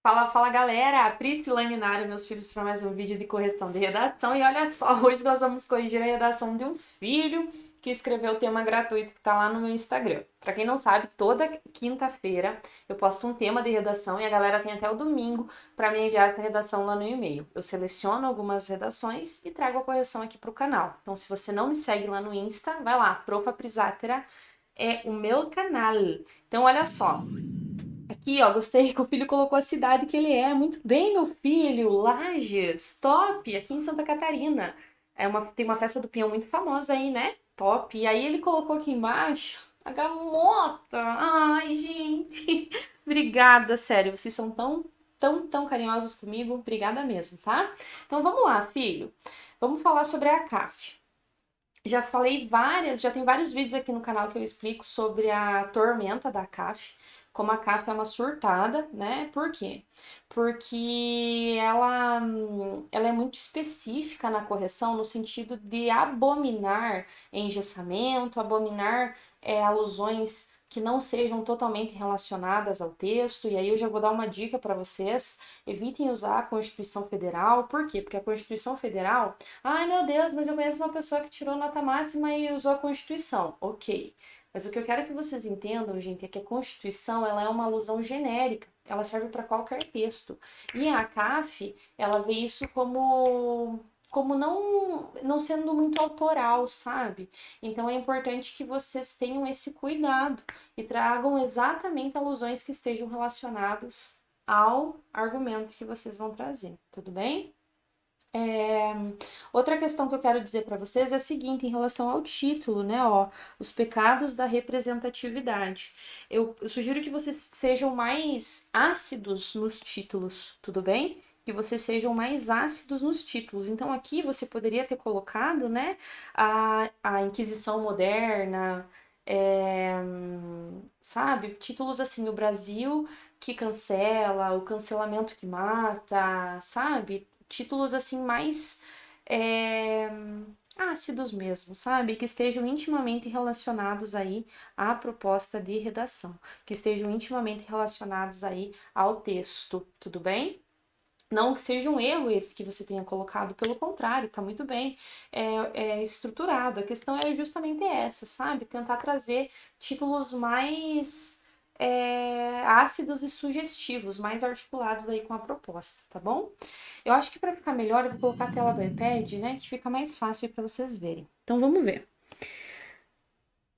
Fala, fala galera! Priscila Minari, meus filhos, para mais um vídeo de correção de redação. E olha só, hoje nós vamos corrigir a redação de um filho que escreveu o tema gratuito que tá lá no meu Instagram. Para quem não sabe, toda quinta-feira eu posto um tema de redação e a galera tem até o domingo para me enviar essa redação lá no e-mail. Eu seleciono algumas redações e trago a correção aqui pro canal. Então, se você não me segue lá no Insta, vai lá, Profa Prisátera é o meu canal. Então, olha só. Aqui, ó, gostei que o filho colocou a cidade que ele é. Muito bem, meu filho. Lages, top, aqui em Santa Catarina. Tem uma festa do Pinhão muito famosa aí, né? Top. E aí ele colocou aqui embaixo a gamota. Ai, gente. Obrigada, sério. Vocês são tão carinhosos comigo. Obrigada mesmo, tá? Então vamos lá, filho. Vamos falar sobre a CAF. Já tem vários vídeos aqui no canal que eu explico sobre a tormenta da CAF, como a CAF é uma surtada, né? Por quê? Porque ela é muito específica na correção no sentido de abominar engessamento, abominar alusões que não sejam totalmente relacionadas ao texto, e aí eu já vou dar uma dica para vocês: evitem usar a Constituição Federal. Por quê? Porque a Constituição Federal, ai meu Deus, mas eu conheço uma pessoa que tirou nota máxima e usou a Constituição. Ok. Mas o que eu quero que vocês entendam, gente, é que a Constituição ela é uma alusão genérica. Ela serve para qualquer texto. E a CAF, ela vê isso como não sendo muito autoral, sabe? Então é importante que vocês tenham esse cuidado e tragam exatamente alusões que estejam relacionados ao argumento que vocês vão trazer, tudo bem? Outra questão que eu quero dizer para vocês é a seguinte, em relação ao título, né? Ó, os pecados da representatividade. Eu sugiro que vocês sejam mais ácidos nos títulos, tudo bem? Que vocês sejam mais ácidos nos títulos. Então, aqui você poderia ter colocado, né, a Inquisição Moderna, sabe? Títulos assim, o Brasil que cancela, o cancelamento que mata, sabe? Títulos assim mais é, ácidos mesmo, sabe? Que estejam intimamente relacionados aí à proposta de redação, que estejam intimamente relacionados aí ao texto, tudo bem? Não que seja um erro esse que você tenha colocado, pelo contrário, tá muito bem é estruturado. A questão é justamente essa, sabe? Tentar trazer títulos mais ácidos e sugestivos, mais articulados aí com a proposta, tá bom? Eu acho que para ficar melhor, eu vou colocar a tela do iPad, né? Que fica mais fácil para vocês verem. Então vamos ver.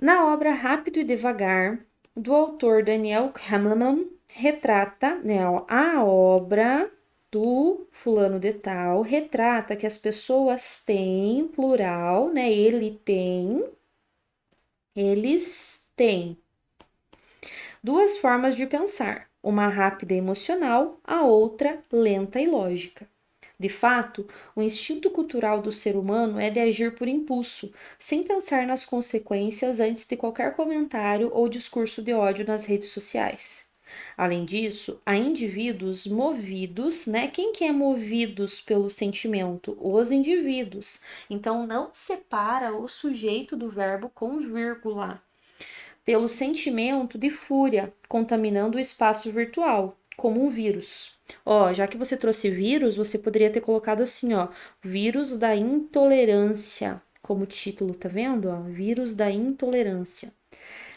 Na obra Rápido e Devagar, do autor Daniel Kahneman, retrata, né, a obra do fulano de tal, retrata que as pessoas têm, plural, né, eles têm duas formas de pensar, uma rápida e emocional, a outra lenta e lógica. De fato, o instinto cultural do ser humano é de agir por impulso, sem pensar nas consequências antes de qualquer comentário ou discurso de ódio nas redes sociais. Além disso, há indivíduos movidos, né? Quem que é movidos pelo sentimento? Os indivíduos. Então, não separa o sujeito do verbo com vírgula. Pelo sentimento de fúria, contaminando o espaço virtual, como um vírus. Ó, já que você trouxe vírus, você poderia ter colocado assim, ó, vírus da intolerância, como título, tá vendo? Ó, vírus da intolerância.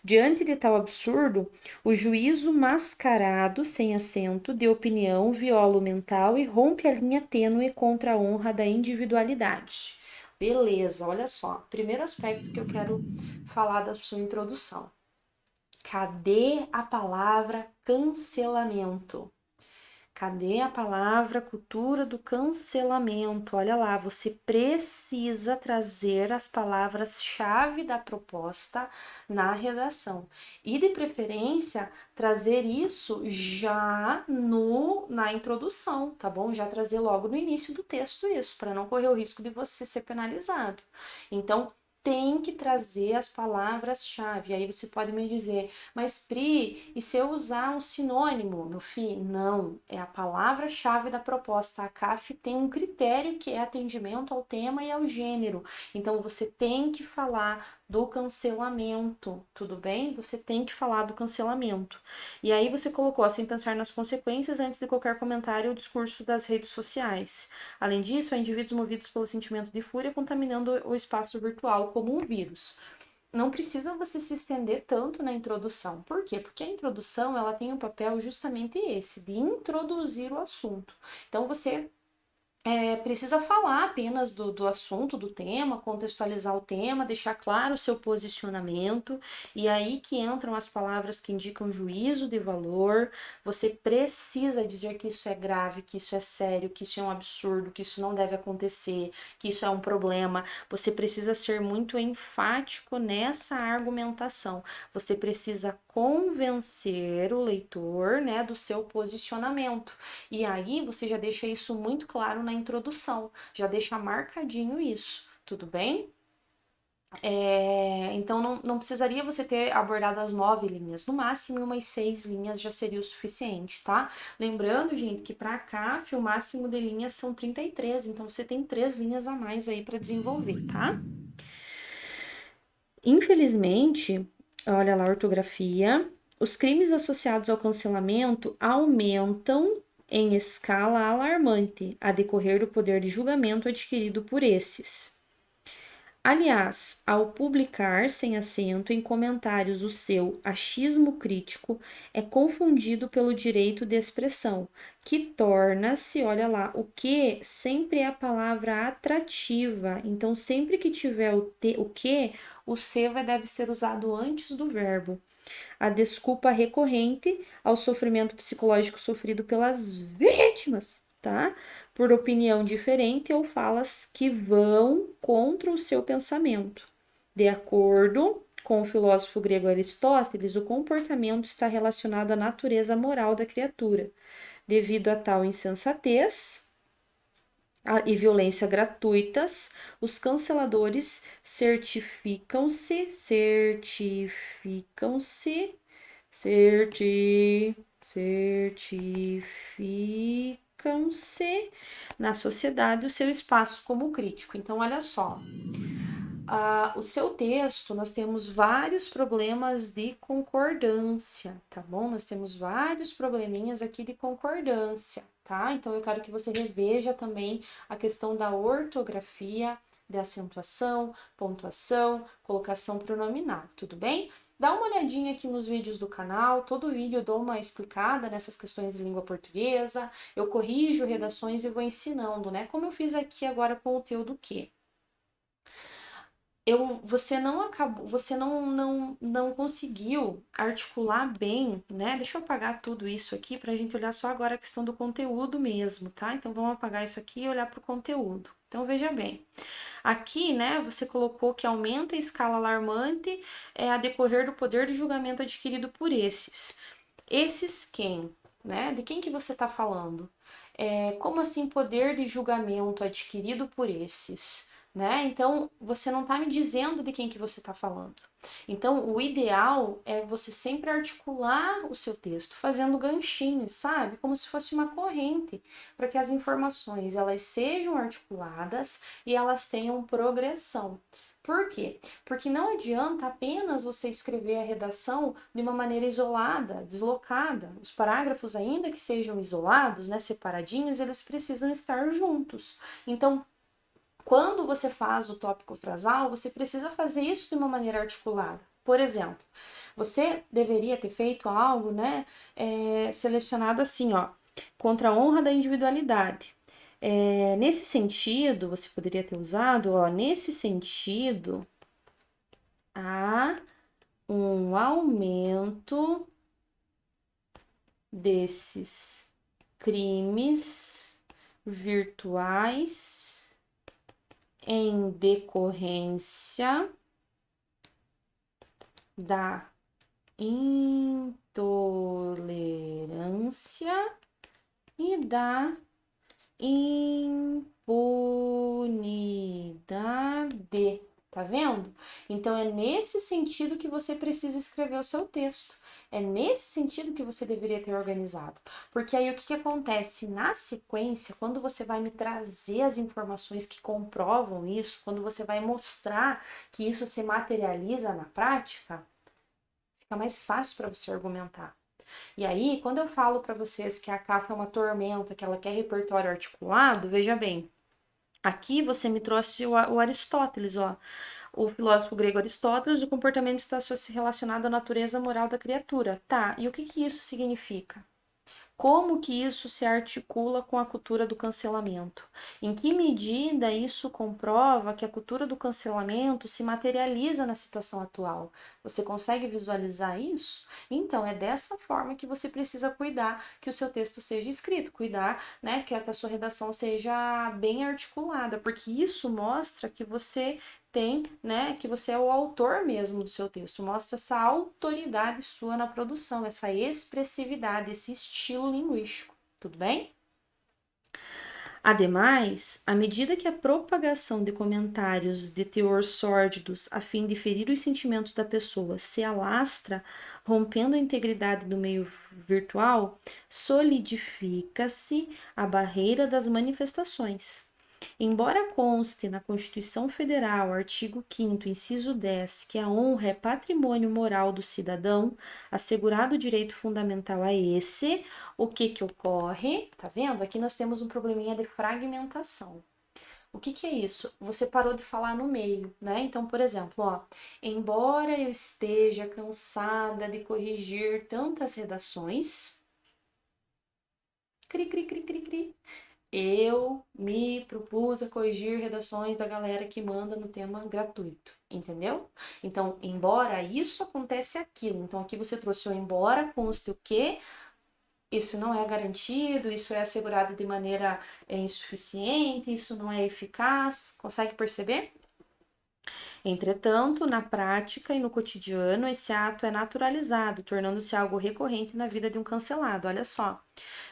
Diante de tal absurdo, o juízo mascarado, sem acento, de opinião viola o mental e rompe a linha tênue contra a honra da individualidade. Beleza, olha só. Primeiro aspecto que eu quero falar da sua introdução. Cadê a palavra cancelamento? Cadê a palavra cultura do cancelamento? Olha lá, você precisa trazer as palavras-chave da proposta na redação. E de preferência, trazer isso já no na introdução, tá bom? Já trazer logo no início do texto isso, para não correr o risco de você ser penalizado. Então, tem que trazer as palavras-chave. Aí você pode me dizer, mas Pri, e se eu usar um sinônimo no fim? Não, é a palavra-chave da proposta. A CAF tem um critério que é atendimento ao tema e ao gênero. Então você tem que falar do cancelamento, tudo bem? Você tem que falar do cancelamento. E aí você colocou, sem pensar nas consequências antes de qualquer comentário ou discurso das redes sociais. Além disso, há indivíduos movidos pelo sentimento de fúria contaminando o espaço virtual como um vírus. Não precisa você se estender tanto na introdução. Por quê? Porque a introdução, ela tem um papel justamente esse, de introduzir o assunto. Então, você precisa falar apenas do assunto, do tema, contextualizar o tema, deixar claro o seu posicionamento, e aí que entram as palavras que indicam juízo de valor. Você precisa dizer que isso é grave, que isso é sério, que isso é um absurdo, que isso não deve acontecer, que isso é um problema. Você precisa ser muito enfático nessa argumentação. Você precisa convencer o leitor, né, do seu posicionamento. E aí você já deixa isso muito claro na introdução, já deixa marcadinho isso, tudo bem? Então não precisaria você ter abordado as 9 linhas, no máximo umas 6 linhas já seria o suficiente, tá? Lembrando, gente, que para a CAF o máximo de linhas são 33, então você tem 3 linhas a mais aí para desenvolver, tá? Infelizmente, olha lá a ortografia, os crimes associados ao cancelamento aumentam em escala alarmante a decorrer do poder de julgamento adquirido por esses. Aliás, ao publicar sem acento em comentários o seu achismo crítico, é confundido pelo direito de expressão, que torna-se, olha lá, o que sempre é a palavra atrativa. Então, sempre que tiver o que, o se deve ser usado antes do verbo. A desculpa recorrente ao sofrimento psicológico sofrido pelas vítimas, tá? Por opinião diferente ou falas que vão contra o seu pensamento. De acordo com o filósofo grego Aristóteles, o comportamento está relacionado à natureza moral da criatura. Devido a tal insensatez e violência gratuitas, os canceladores certificam-se na sociedade o seu espaço como crítico. Então, olha só, o seu texto, nós temos vários problemas de concordância, tá bom? Nós temos vários probleminhas aqui de concordância, tá? Então, eu quero que você reveja também a questão da ortografia, de acentuação, pontuação, colocação pronominal, tudo bem? Dá uma olhadinha aqui nos vídeos do canal, todo vídeo eu dou uma explicada nessas questões de língua portuguesa, eu corrijo redações e vou ensinando, né? Como eu fiz aqui agora com o teu do quê? Você não conseguiu articular bem, né? Deixa eu apagar tudo isso aqui para a gente olhar só agora a questão do conteúdo mesmo, tá? Então vamos apagar isso aqui e olhar para o conteúdo. Então veja bem, aqui, né, você colocou que aumenta a escala alarmante a decorrer do poder de julgamento adquirido por esses. Esses quem? Né? De quem que você está falando? Como assim poder de julgamento adquirido por esses? Né? Então, você não está me dizendo de quem que você está falando. Então, o ideal é você sempre articular o seu texto, fazendo ganchinhos, sabe? Como se fosse uma corrente, para que as informações elas sejam articuladas e elas tenham progressão. Por quê? Porque não adianta apenas você escrever a redação de uma maneira isolada, deslocada. Os parágrafos, ainda que sejam isolados, né, separadinhos, eles precisam estar juntos. Então, quando você faz o tópico frasal, você precisa fazer isso de uma maneira articulada. Por exemplo, você deveria ter feito algo, né, selecionado assim, ó, contra a honra da individualidade. Nesse sentido, você poderia ter usado, ó, nesse sentido, há um aumento desses crimes virtuais em decorrência da intolerância e da impunidade. Tá vendo? Então é nesse sentido que você precisa escrever o seu texto. É nesse sentido que você deveria ter organizado. Porque aí o que acontece? Na sequência, quando você vai me trazer as informações que comprovam isso, quando você vai mostrar que isso se materializa na prática, fica mais fácil para você argumentar. E aí, quando eu falo para vocês que a Kafka é uma tormenta, que ela quer repertório articulado, veja bem, aqui você me trouxe o Aristóteles, ó. O filósofo grego Aristóteles, o comportamento está relacionado à natureza moral da criatura. Tá, e o que isso significa? Como que isso se articula com a cultura do cancelamento? Em que medida isso comprova que a cultura do cancelamento se materializa na situação atual? Você consegue visualizar isso? Então, é dessa forma que você precisa cuidar que o seu texto seja escrito, cuidar, né, que a sua redação seja bem articulada, porque isso mostra que você tem, né, que você é o autor mesmo do seu texto, mostra essa autoridade sua na produção, essa expressividade, esse estilo linguístico, tudo bem? Ademais, à medida que a propagação de comentários de teor sórdidos a fim de ferir os sentimentos da pessoa se alastra, rompendo a integridade do meio virtual, solidifica-se a barreira das manifestações. Embora conste na Constituição Federal, artigo 5º, inciso 10, que a honra é patrimônio moral do cidadão, assegurado o direito fundamental a esse, o que ocorre? Tá vendo? Aqui nós temos um probleminha de fragmentação. O que é isso? Você parou de falar no meio, né? Então, por exemplo, ó, embora eu esteja cansada de corrigir tantas redações, cri, cri, cri, cri, cri, eu me propus a corrigir redações da galera que manda no tema gratuito, entendeu? Então, embora isso acontece aquilo, então aqui você trouxe o embora conste o quê? Isso não é garantido, isso é assegurado de maneira insuficiente, isso não é eficaz, consegue perceber? Entretanto, na prática e no cotidiano, esse ato é naturalizado, tornando-se algo recorrente na vida de um cancelado. Olha só.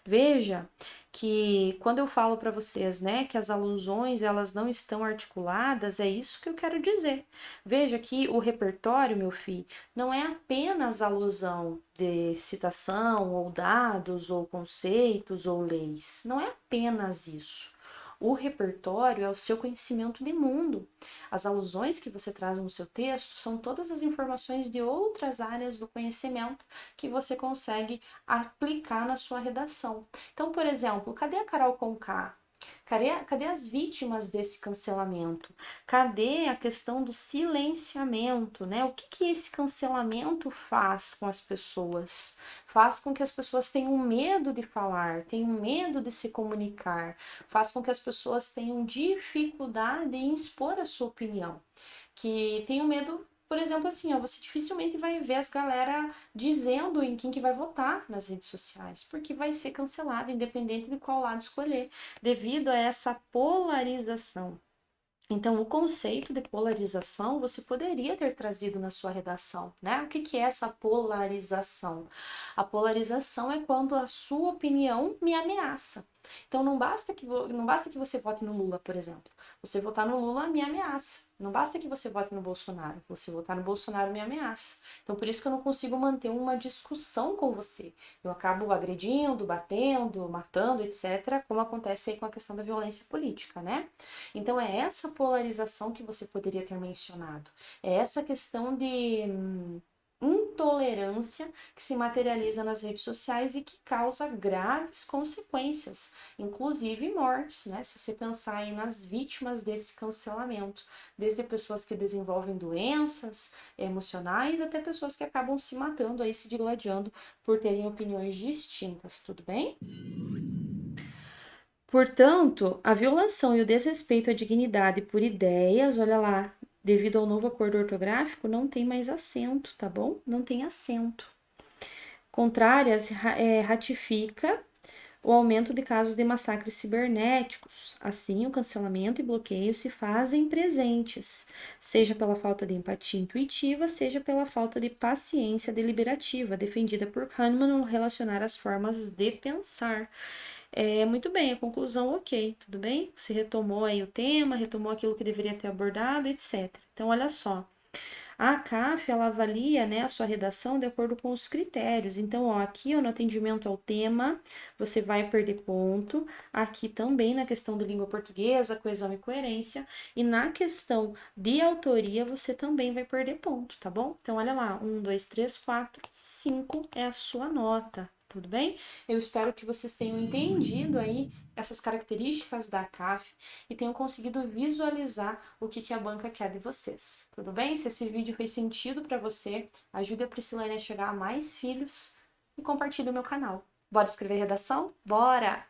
Veja que quando eu falo para vocês, né, que as alusões elas não estão articuladas, é isso que eu quero dizer. Veja que o repertório, meu filho, não é apenas alusão de citação ou dados ou conceitos ou leis. Não é apenas isso. O repertório é o seu conhecimento de mundo. As alusões que você traz no seu texto são todas as informações de outras áreas do conhecimento que você consegue aplicar na sua redação. Então, por exemplo, cadê a Carol Conká? Cadê as vítimas desse cancelamento? Cadê a questão do silenciamento, né? O que esse cancelamento faz com as pessoas? Faz com que as pessoas tenham medo de falar, tenham medo de se comunicar, faz com que as pessoas tenham dificuldade em expor a sua opinião, que tenham medo. Por exemplo, assim, ó, você dificilmente vai ver as galera dizendo em quem que vai votar nas redes sociais, porque vai ser cancelado, independente de qual lado escolher, devido a essa polarização. Então, o conceito de polarização você poderia ter trazido na sua redação, né? O que é essa polarização? A polarização é quando a sua opinião me ameaça. Então, não basta que você vote no Lula, por exemplo. Você votar no Lula me ameaça. Não basta que você vote no Bolsonaro. Você votar no Bolsonaro me ameaça. Então, por isso que eu não consigo manter uma discussão com você. Eu acabo agredindo, batendo, matando, etc., como acontece aí com a questão da violência política, né? Então, é essa polarização que você poderia ter mencionado. É essa questão de intolerância que se materializa nas redes sociais e que causa graves consequências, inclusive mortes, né? Se você pensar aí nas vítimas desse cancelamento, desde pessoas que desenvolvem doenças emocionais até pessoas que acabam se matando aí, se digladiando por terem opiniões distintas, tudo bem? Portanto, a violação e o desrespeito à dignidade por ideias, olha lá, devido ao novo acordo ortográfico, não tem mais acento, tá bom? Não tem acento. Contrárias, ratifica o aumento de casos de massacres cibernéticos. Assim, o cancelamento e bloqueio se fazem presentes, seja pela falta de empatia intuitiva, seja pela falta de paciência deliberativa, defendida por Kahneman ao relacionar as formas de pensar. Muito bem, a conclusão, ok, tudo bem? Você retomou aí o tema, retomou aquilo que deveria ter abordado, etc. Então, olha só. A CAF, ela avalia, né, a sua redação de acordo com os critérios. Então, ó, aqui ó, no atendimento ao tema, você vai perder ponto. Aqui também na questão de língua portuguesa, coesão e coerência. E na questão de autoria, você também vai perder ponto, tá bom? Então, olha lá, 1, 2, 3, 4, 5 é a sua nota. Tudo bem? Eu espero que vocês tenham entendido aí essas características da CAF e tenham conseguido visualizar o que a banca quer de vocês. Tudo bem? Se esse vídeo fez sentido para você, ajude a Priscilane a chegar a mais filhos e compartilhe o meu canal. Bora escrever redação? Bora!